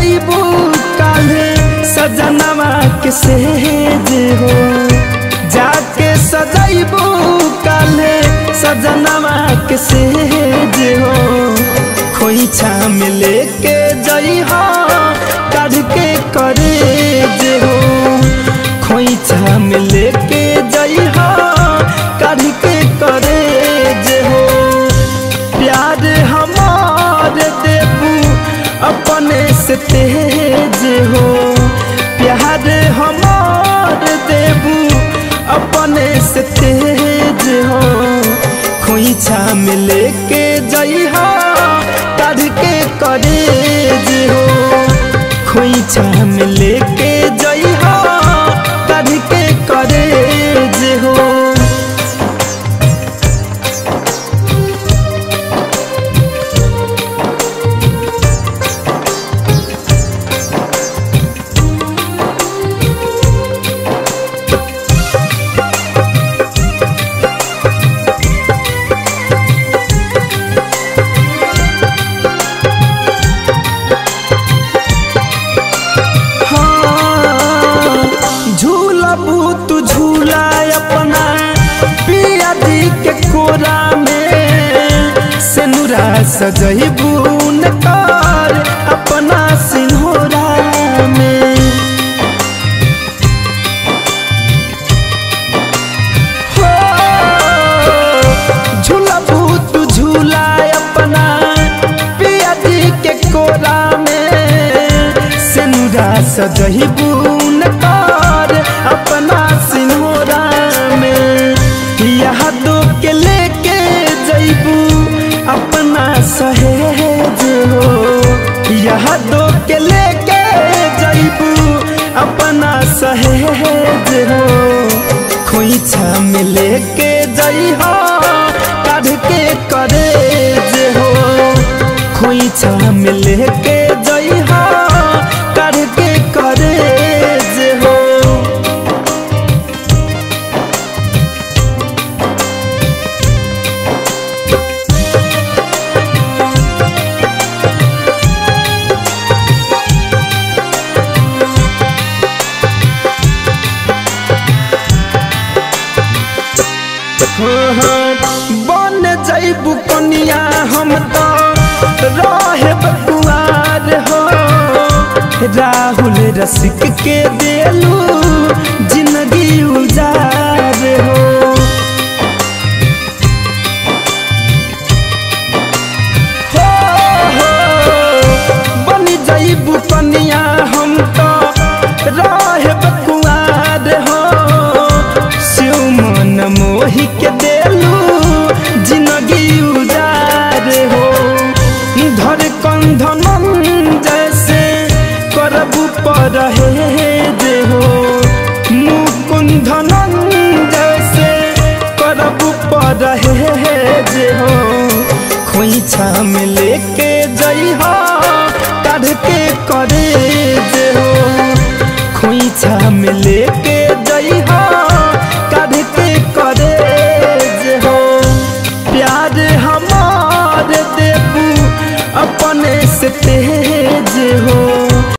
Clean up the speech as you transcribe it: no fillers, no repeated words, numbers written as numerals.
सजैबू काले सजनवा के सेज हो जाके सजैबू काले सजनवा के सेज हो खोइछा में लेके जइहा काढ़ के करेज हो खोइछा में लेके जइहा काढ़ के करेज हो प्यार हमार देबू अपने से तेज हो प्यार हमार देबू अपने से तेज हो खोइछा में लेके जइहा काढ़ के करेज हो खोइछा में लेके जइहा काढ़ के करेज हो। तू झूला अपना पिया दी के कोरा में सेनुरा सजैबू नकार अपना सिन्होरा में हो झूलबू तू झूला अपना पिया दी के कोरा में सेनुरा सजैबू नकार अपना सिन्होरा में यादों के लेके जइबू अपना सहेज हो यादों के लेके जइबू अपना सहेज हो खोइछा में लेके जइहा काढ़ के करेज हो खोइछा में लेके जइहा काढ़ के करेज हो। बन जइबू कनिया हम तो रहब कुआर हो राहुल रसिक के देलू जिंदगी उजार हो बन जइबू कनिया हम तो रहब कुआर हो शिव मन मोहि के देलू जिंदगी उजार हो धर कंधन जैसे करबू परहेज हो मुकुंदन जैसे करबू परहेज हो खोइछा में लेके जइहा काढ़ के करेज हो खोइछा में लेके जइहा काढ़ के करेज हो प्यार हमार देबू अपने से